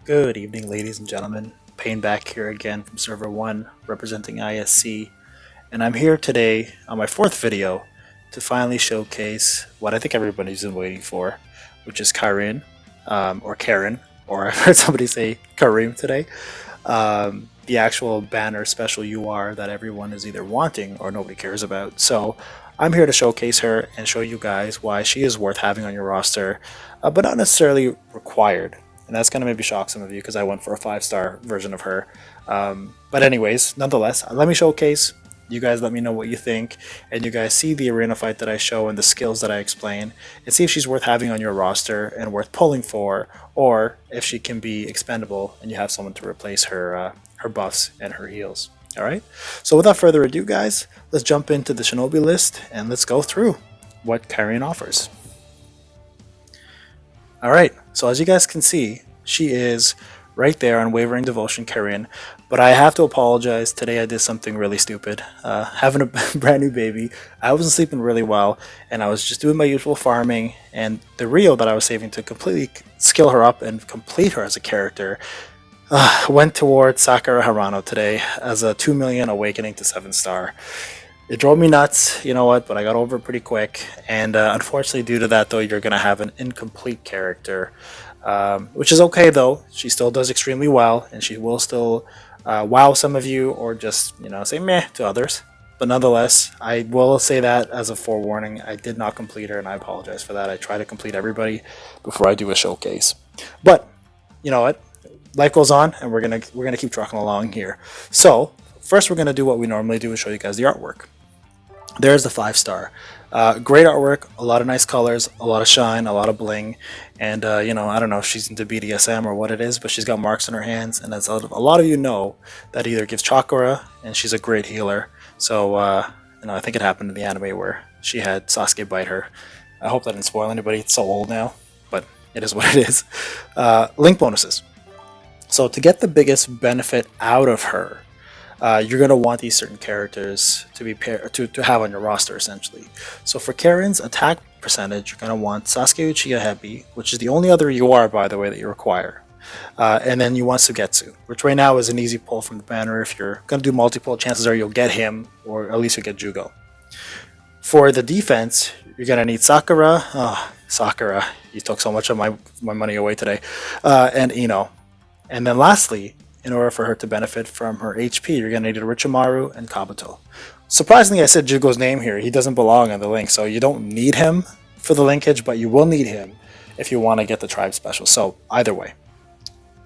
Good evening, ladies and gentlemen. Payne back here again from Server 1, representing ISC, and I'm here today on my fourth video to finally showcase what I think everybody's been waiting for, which is Karin, or Karin, or I've heard somebody say Karim today, the actual banner special UR that everyone is either wanting or nobody cares about. So I'm here to showcase her and show you guys why she is worth having on your roster, but not necessarily required. And that's going to maybe shock some of you because I went for a 5-star version of her. But anyways, nonetheless, let me showcase. You guys let me know what you think, and you guys see the arena fight that I show and the skills that I explain, and see if she's worth having on your roster and worth pulling for, or if she can be expendable and you have someone to replace her her buffs and her heals. All right. So without further ado, guys, let's jump into the Shinobi list and let's go through what Karin offers. Alright, so as you guys can see, she is right there on Wavering Devotion Karin, but I have to apologize, today I did something really stupid. Having a brand new baby, I wasn't sleeping really well, and I was just doing my usual farming, and the Rio that I was saving to completely skill her up and complete her as a character went towards Sakura Harano today as a 2 million awakening to 7-star. It drove me nuts, you know what, but I got over it pretty quick, and unfortunately due to that though, you're going to have an incomplete character, which is okay though. She still does extremely well, and she will still wow some of you, or just, you know, say meh to others. But nonetheless, I will say that as a forewarning, I did not complete her, and I apologize for that. I try to complete everybody before I do a showcase. But, you know what, life goes on, and we're gonna keep trucking along here. So, first we're going to do what we normally do and show you guys the artwork. There's the 5-star. Great artwork, a lot of nice colors, a lot of shine, a lot of bling, and you know, I don't know if she's into BDSM or what it is, but she's got marks on her hands, and as a lot of you know, that either gives chakra, and she's a great healer. So you know, I think it happened in the anime where she had Sasuke bite her. I hope that didn't spoil anybody. It's so old now, but it is what it is. Link bonuses. So to get the biggest benefit out of her, you're going to want these certain characters to be to have on your roster, essentially. So for Karin's attack percentage, you're going to want Sasuke Uchiha Hebi, which is the only other UR, by the way, that you require. And then you want Sugetsu, which right now is an easy pull from the banner. If you're going to do multiple, chances are you'll get him, or at least you'll get Jugo. For the defense, you're going to need Sakura. Oh, Sakura, you took so much of my money away today. And Ino. And then lastly, in order for her to benefit from her HP, you're going to need Orochimaru and Kabuto. Surprisingly, I said Jugo's name here. He doesn't belong on the link, so you don't need him for the linkage, but you will need him if you want to get the tribe special. So either way.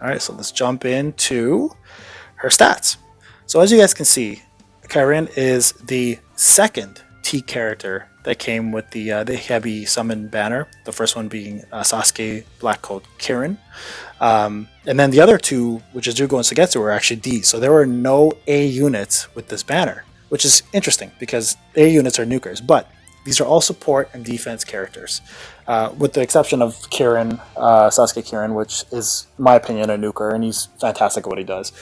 Alright, so let's jump into her stats. So as you guys can see, Karin is the second T character that came with the heavy summon banner. The first one being Sasuke Black Coat Kirin. And then the other two, which is Jugo and Sugetsu, were actually D. So there were no A units with this banner, which is interesting because A units are nukers, but these are all support and defense characters, with the exception of Kirin, Sasuke Kirin, which is, in my opinion, a nuker, and he's fantastic at what he does.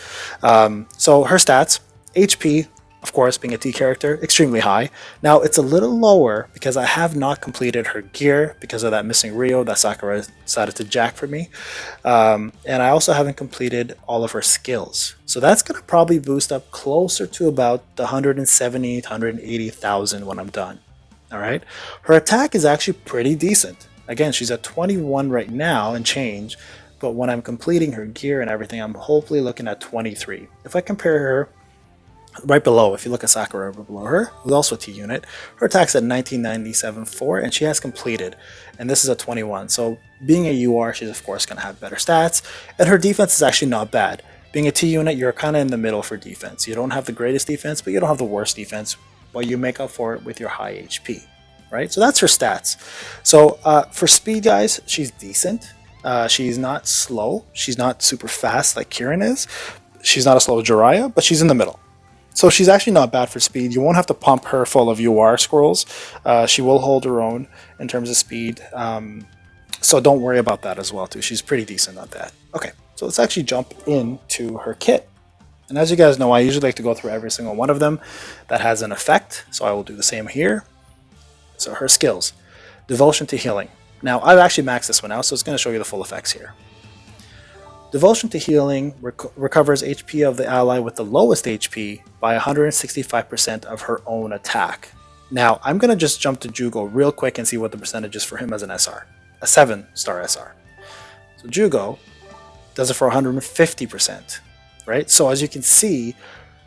So her stats, HP, of course, being a T character, extremely high. Now, it's a little lower because I have not completed her gear because of that missing Rio that Sakura decided to jack for me. And I also haven't completed all of her skills. So that's going to probably boost up closer to about the 170,000 to 180,000 when I'm done. All right. Her attack is actually pretty decent. Again, she's at 21 right now and change. But when I'm completing her gear and everything, I'm hopefully looking at 23. If I compare her right below, if you look at Sakura below her, who's also a T unit, her attack's at 1997.4, and she has completed, and this is a 21. So being a UR, she's of course going to have better stats, and her defense is actually not bad. Being a T unit, you're kind of in the middle for defense. You don't have the greatest defense, but you don't have the worst defense, but you make up for it with your high HP, right? So that's her stats. So for speed, guys, she's decent. She's not slow. She's not super fast like Kirin is. She's not a slow Jiraiya, but she's in the middle. So she's actually not bad for speed. You won't have to pump her full of UR scrolls. She will hold her own in terms of speed. So don't worry about that as well, too. She's pretty decent at that. Okay, so let's actually jump into her kit. And as you guys know, I usually like to go through every single one of them that has an effect. So I will do the same here. So her skills. Devotion to healing. Now, I've actually maxed this one out, so it's going to show you the full effects here. Devotion to healing recovers HP of the ally with the lowest HP by 165% of her own attack. Now, I'm going to just jump to Jugo real quick and see what the percentage is for him as an SR. A 7-star SR. So Jugo does it for 150%, right? So as you can see,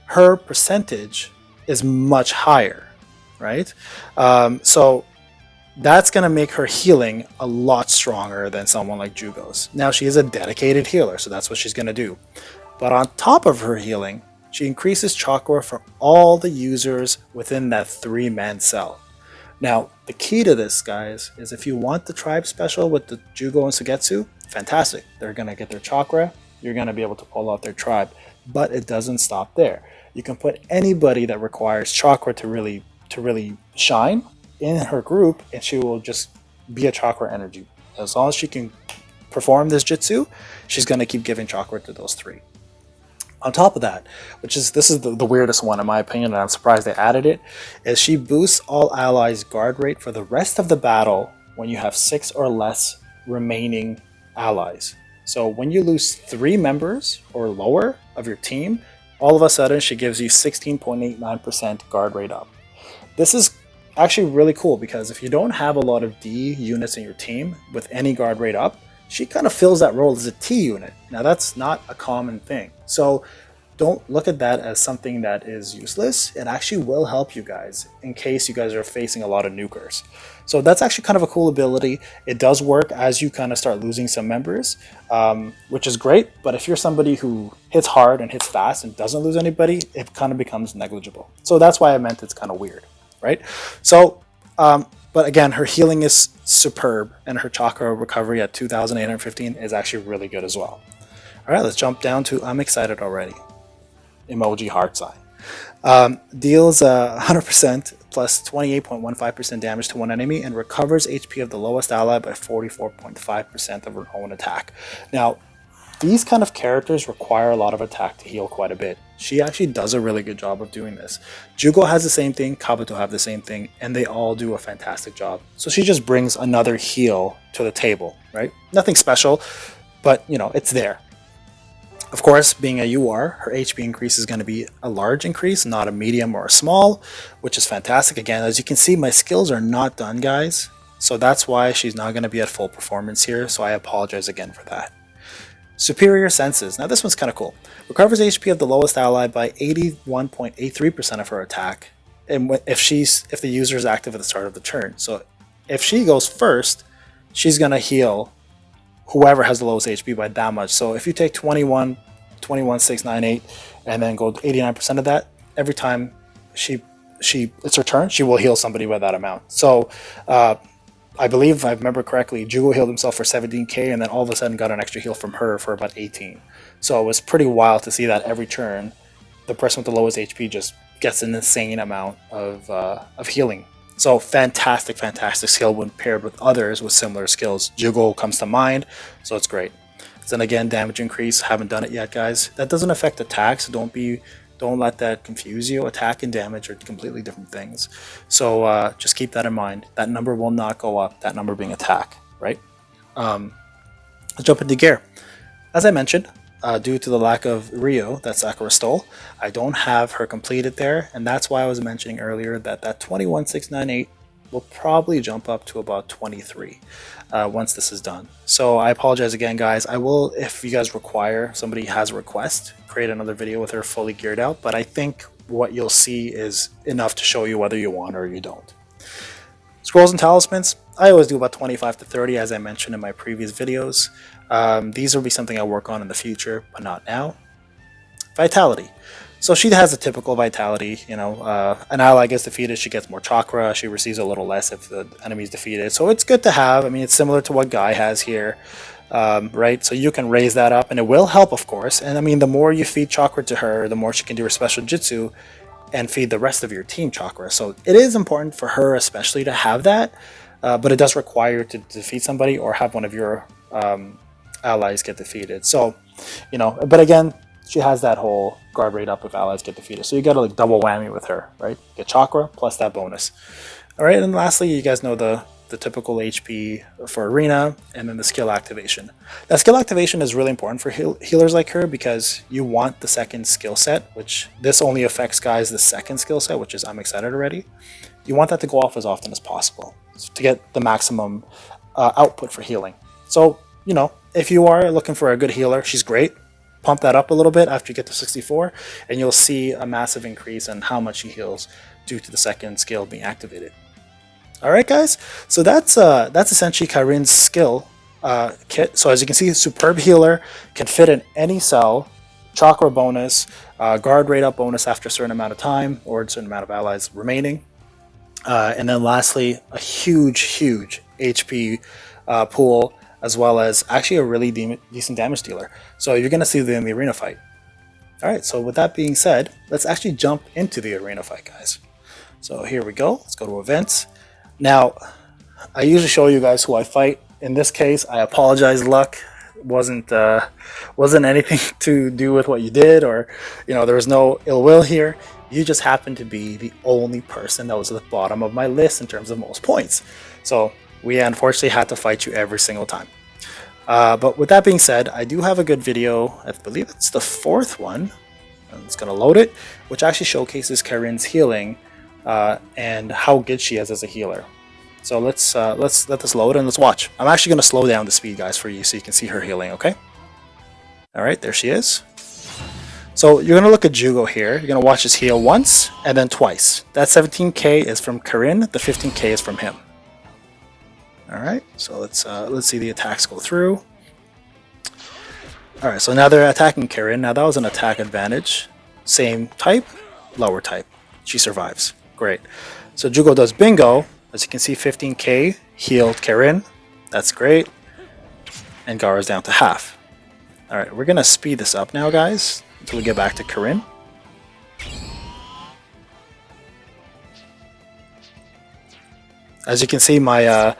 her percentage is much higher, right? So that's going to make her healing a lot stronger than someone like Jugo's. Now, she is a dedicated healer, so that's what she's going to do. But on top of her healing, she increases chakra for all the users within that 3-man cell. Now, the key to this, guys, is if you want the tribe special with the Jugo and Sugetsu, fantastic. They're going to get their chakra. You're going to be able to pull out their tribe. But it doesn't stop there. You can put anybody that requires chakra to really shine in her group, and she will just be a chakra energy. As long as she can perform this jutsu, she's going to keep giving chakra to those 3. On top of that, this is the weirdest one in my opinion, and I'm surprised they added it, is she boosts all allies' guard rate for the rest of the battle when you have 6 or less remaining allies. So when you lose 3 members or lower of your team, all of a sudden she gives you 16.89% guard rate up. This is actually really cool because if you don't have a lot of D units in your team with any guard rate up, she kind of fills that role as a T unit. Now that's not a common thing. So don't look at that as something that is useless. It actually will help you guys in case you guys are facing a lot of nukers. So that's actually kind of a cool ability. It does work as you kind of start losing some members, which is great. But if you're somebody who hits hard and hits fast and doesn't lose anybody, it kind of becomes negligible. So that's why I meant it's kind of weird, right? So, but again, her healing is superb, and her chakra recovery at 2,815 is actually really good as well. All right, let's jump down to I'm excited already. Emoji heart sign. Deals 100% plus 28.15% damage to one enemy and recovers HP of the lowest ally by 44.5% of her own attack. Now, these kind of characters require a lot of attack to heal quite a bit. She actually does a really good job of doing this. Jugo has the same thing, Kabuto have the same thing, and they all do a fantastic job. So she just brings another heal to the table, right? Nothing special, but it's there. Of course, being a UR, her HP increase is going to be a large increase, not a medium or a small, which is fantastic. Again, as you can see, my skills are not done, guys. So that's why she's not going to be at full performance here, so I apologize again for that. Superior Senses. Now this one's kind of cool. Recovers HP of the lowest ally by 81.83% of her attack, and if the user is active at the start of the turn. So if she goes first, she's going to heal whoever has the lowest HP by that much. So if you take 21,698 and then go 89% of that, every time it's her turn, she will heal somebody by that amount. So I believe, if I remember correctly, Jugo healed himself for 17k and then all of a sudden got an extra heal from her for about 18. So it was pretty wild to see that every turn, the person with the lowest HP just gets an insane amount of healing. So fantastic skill when paired with others with similar skills. Jugo comes to mind, so it's great. Then again, damage increase, haven't done it yet, guys. That doesn't affect attack, so don't let that confuse you. Attack and damage are completely different things. So just keep that in mind. That number will not go up, that number being attack, right? Let's jump into gear. As I mentioned, due to the lack of Rio that Sakura stole, I don't have her completed there, and that's why I was mentioning earlier that 21,698 will probably jump up to about 23 once this is done. So I apologize again, guys. I will, if you guys require, somebody has a request, create another video with her fully geared out, but I think what you'll see is enough to show you whether you want or you don't. Scrolls and talismans, I always do about 25 to 30, as I mentioned in my previous videos. These will be something I work on in the future, but not now. Vitality. So she has a typical vitality, an ally gets defeated, she gets more chakra, she receives a little less if the enemy is defeated. So it's good to have. I mean, it's similar to what Guy has here, right? So you can raise that up, and it will help, of course. And I mean, the more you feed chakra to her, the more she can do her special jutsu and feed the rest of your team chakra. So it is important for her especially to have that, but it does require you to defeat somebody or have one of your allies get defeated. So, but again, she has that whole guard rate up if allies get defeated. So you got to double whammy with her, right? Get chakra plus that bonus. All right, and lastly, you guys know the the typical HP for arena, and then the skill activation. That skill activation is really important for healers like her because you want the second skill set, which this only affects guys the second skill set, which is I'm excited already. You want that to go off as often as possible to get the maximum output for healing. So, you know, if you are looking for a good healer, she's great. Pump that up a little bit after you get to 64, and you'll see a massive increase in how much she heals due to the second skill being activated. Alright guys, so that's essentially Karin's skill kit. So as you can see, superb healer, can fit in any cell, chakra bonus, guard rate up bonus after a certain amount of time, or a certain amount of allies remaining. And then lastly, a huge HP pool, as well as actually a really decent damage dealer. So you're going to see them in the arena fight. Alright, so with that being said, let's actually jump into the arena fight, guys. So here we go, let's go to events. Now, I usually show you guys who I fight. In this case, I apologize, Luck. Wasn't anything to do with what you did, or there was no ill will here. You just happened to be the only person that was at the bottom of my list in terms of most points. So we unfortunately had to fight you every single time. But with that being said, I do have a good video. I believe it's the 4th one. I'm just gonna load it, which actually showcases Karin's healing. And how good she is as a healer. So let's let this load and let's watch. I'm actually going to slow down the speed, guys, for you so you can see her healing, okay? Alright, there she is. So you're going to look at Jugo here. You're going to watch his heal once and then twice. That 17k is from Karin, the 15k is from him. Alright, so let's see the attacks go through. Alright, so now they're attacking Karin. Now that was an attack advantage. Same type, lower type. She survives. Great. So Jugo does bingo. As you can see, 15k healed Karin. That's great. And Gaara's down to half. Alright, we're going to speed this up now, guys, until we get back to Karin. As you can see, my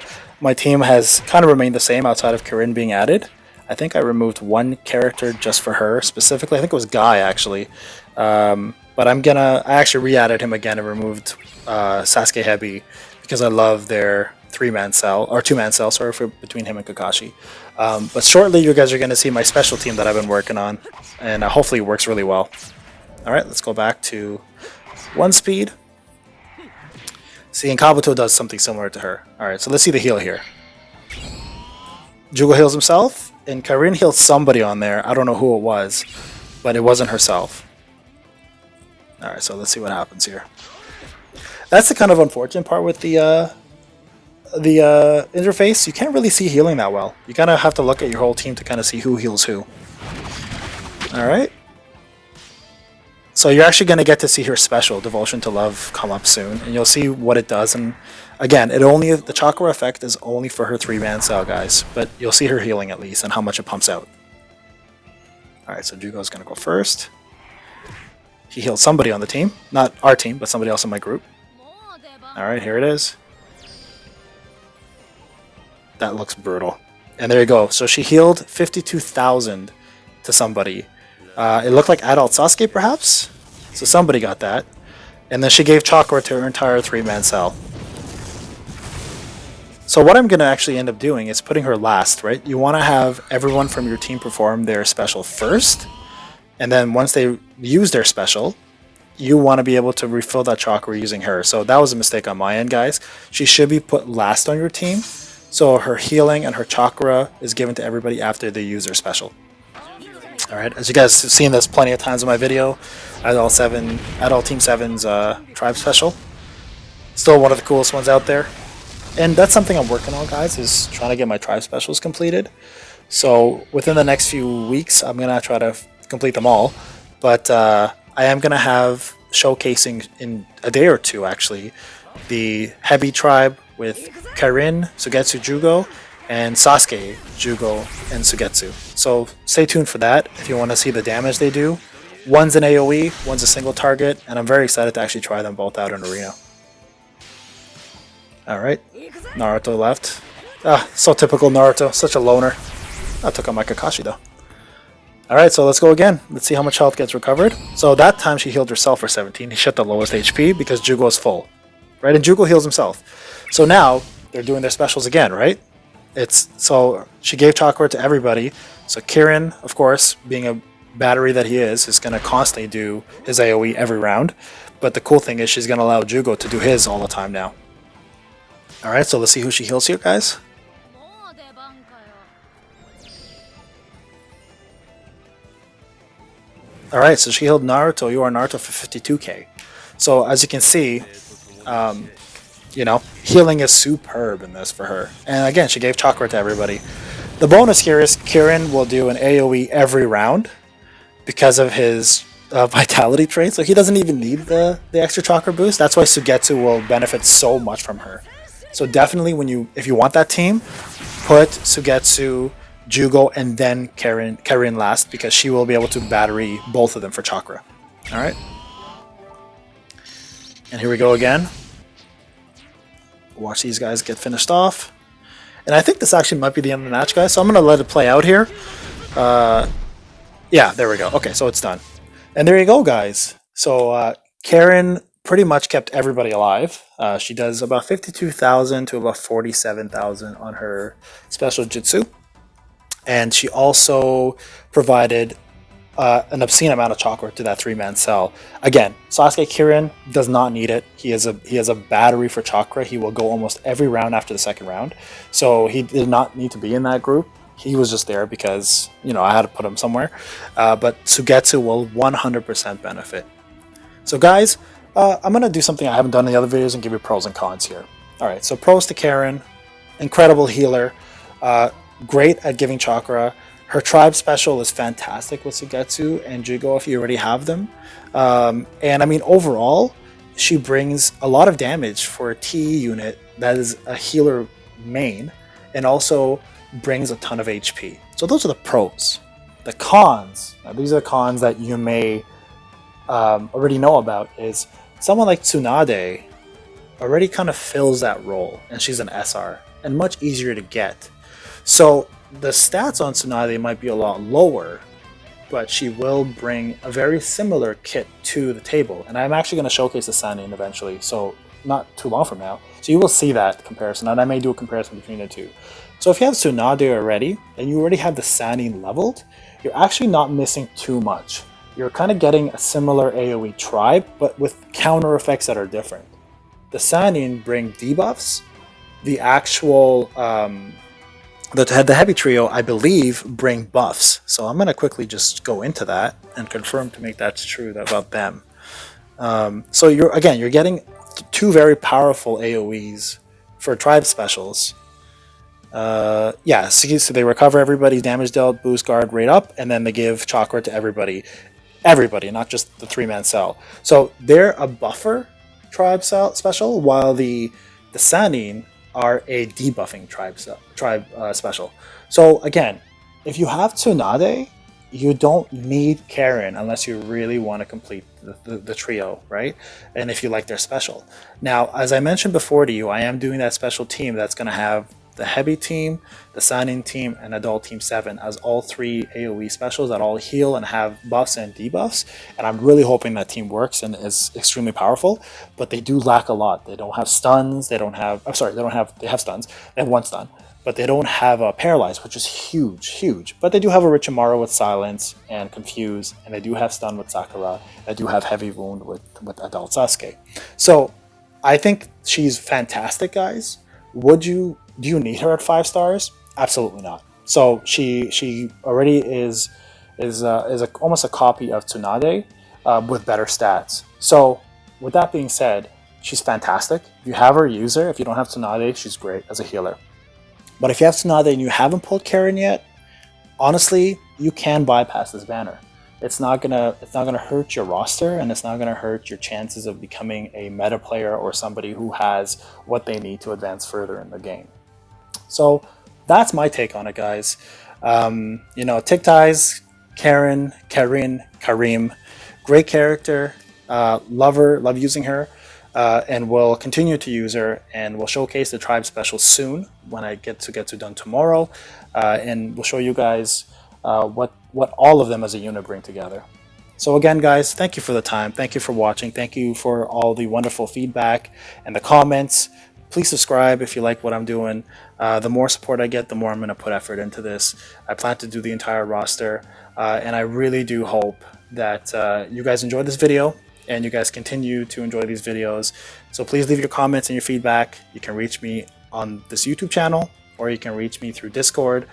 team has kind of remained the same outside of Karin being added. I think I removed one character just for her specifically. I think it was Guy, actually. But I actually re-added him again and removed Sasuke Hebi because I love their 3-man cell, or 2-man cell, sorry, between him and Kakashi. But shortly you guys are going to see my special team that I've been working on, and hopefully it works really well. Alright, let's go back to 1 speed. See, and Kabuto does something similar to her. Alright, so let's see the heal here. Jugo heals himself, and Karin heals somebody on there. I don't know who it was, but it wasn't herself. Alright, so let's see what happens here. That's the kind of unfortunate part with the interface. You can't really see healing that well. You kind of have to look at your whole team to kind of see who heals who. Alright. So you're actually going to get to see her special, Devotion to Love, come up soon. And you'll see what it does. And again, the chakra effect is only for her 3-man cell, guys. But you'll see her healing at least and how much it pumps out. Alright, so Jugo's going to go first. He healed somebody on the team. Not our team, but somebody else in my group. Alright, here it is. That looks brutal. And there you go. So she healed 52,000 to somebody. It looked like adult Sasuke, perhaps? So somebody got that. And then she gave chakra to her entire 3-man cell. So what I'm going to actually end up doing is putting her last, right? You want to have everyone from your team perform their special first. And then once they use their special, you want to be able to refill that chakra using her. So that was a mistake on my end, guys. She should be put last on your team. So her healing and her chakra is given to everybody after they use their special. Alright, as you guys have seen this plenty of times in my video, Adult Team 7's Tribe Special. Still one of the coolest ones out there. And that's something I'm working on, guys, is trying to get my Tribe Specials completed. So within the next few weeks, I'm going to try to complete them all. But I am going to have showcasing in a day or two, actually, the Hebi Tribe with Karin, Sugetsu, Jugo, and Sasuke, Jugo, and Sugetsu. So stay tuned for that if you want to see the damage they do. One's an AoE, one's a single target, and I'm very excited to actually try them both out in Arena. Alright, Naruto left. Ah, so typical Naruto, such a loner. I took out my Kakashi though. Alright, so let's go again. Let's see how much health gets recovered. So that time she healed herself for 17. He shut the lowest HP because Jugo is full. Right, and Jugo heals himself. So now, they're doing their specials again, right? It's so she gave chakra to everybody. So Kirin, of course, being a battery that he is going to constantly do his AoE every round. But the cool thing is she's going to allow Jugo to do his all the time now. All right, so let's see who she heals here, guys. All right, so she healed Naruto. You are Naruto for 52k. So as you can see, you know, healing is superb in this for her. And again, she gave chakra to everybody. The bonus here is Kirin will do an AoE every round because of his vitality trait. So he doesn't even need the extra chakra boost. That's why Sugetsu will benefit so much from her. So definitely, if you want that team, put Sugetsu, Jugo, and then Karin last, because she will be able to battery both of them for chakra. All right. And here we go again. Watch these guys get finished off. And I think this actually might be the end of the match, guys. So I'm going to let it play out here. Yeah, there we go. Okay, so it's done. And there you go, guys. So Karin pretty much kept everybody alive. She does about 52,000 to about 47,000 on her special jutsu. And she also provided an obscene amount of chakra to that 3-man cell. Again, Sasuke Kirin does not need it. He has a battery for chakra. He will go almost every round after the second round. So he did not need to be in that group. He was just there because, you know, I had to put him somewhere. But Sugetsu will 100% benefit. So guys, I'm going to do something I haven't done in the other videos and give you pros and cons here. Alright, so pros to Karin. Incredible healer. Great at giving chakra. Her tribe special is fantastic with Sugetsu and Jugo if you already have them. And I mean, overall, she brings a lot of damage for a TE unit that is a healer main, and also brings a ton of HP. So those are the pros. The cons, these are the cons that you may already know about, is someone like Tsunade already kind of fills that role, and she's an SR, and much easier to get. So the stats on Tsunade might be a lot lower, but she will bring a very similar kit to the table. And I'm actually going to showcase the Sannin eventually, so not too long from now. So you will see that comparison, and I may do a comparison between the two. So if you have Tsunade already, and you already have the Sannin leveled, you're actually not missing too much. You're kind of getting a similar AoE tribe, but with counter effects that are different. The Sannin bring debuffs. The actual the heavy trio, I believe, bring buffs. So I'm going to quickly just go into that and confirm to make that true about them. So you're getting two very powerful AoEs for tribe specials. Yeah, so they recover everybody's damage dealt, boost guard rate up, and then they give chakra to everybody, not just the 3-man cell. So they're a buffer tribe special, while the Sannin are a debuffing tribe special. So again, if you have Tsunade, you don't need Karin unless you really want to complete the trio, right? And if you like their special. Now, as I mentioned before to you, I am doing that special team that's going to have the heavy team, the Sannin team, and adult team 7 as all 3 AoE specials that all heal and have buffs and debuffs. And I'm really hoping that team works and is extremely powerful, but they do lack a lot. They don't have stuns, they have stuns, they have 1 stun, but they don't have paralyze, which is huge. But they do have a Richimaru with silence and confuse, and they do have stun with Sakura. They do have heavy wound with adult Sasuke. So I think she's fantastic, guys. Do you need her at 5 stars? Absolutely not. So she already is almost a copy of Tsunade with better stats. So with that being said, she's fantastic. If you have her, use her. If you don't have Tsunade, she's great as a healer. But if you have Tsunade and you haven't pulled Karin yet, honestly, you can bypass this banner. It's not gonna hurt your roster, and it's not gonna hurt your chances of becoming a meta player or somebody who has what they need to advance further in the game. So that's my take on it, guys. You know, Tick Ties, Karin, Karim, great character, love using her, and we'll continue to use her, and we'll showcase the tribe special soon when I get to done tomorrow, and we'll show you guys what all of them as a unit bring together. So again, guys, thank you for the time. Thank you for watching. Thank you for all the wonderful feedback and the comments. please subscribe if you like what I'm doing. The more support I get, the more I'm going to put effort into this. I plan to do the entire roster, and I really do hope that you guys enjoyed this video and you guys continue to enjoy these videos. So please leave your comments and your feedback. You can reach me on this YouTube channel, or you can reach me through Discord,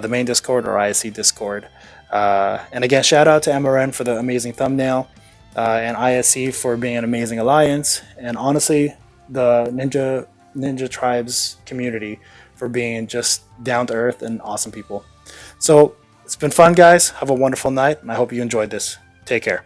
the main Discord or ISC Discord. And again, shout out to MRN for the amazing thumbnail, and ISC for being an amazing alliance, and honestly, the Ninja Tribes community for being just down to earth and awesome people. So it's been fun, guys. Have a wonderful night, and I hope you enjoyed this. Take care.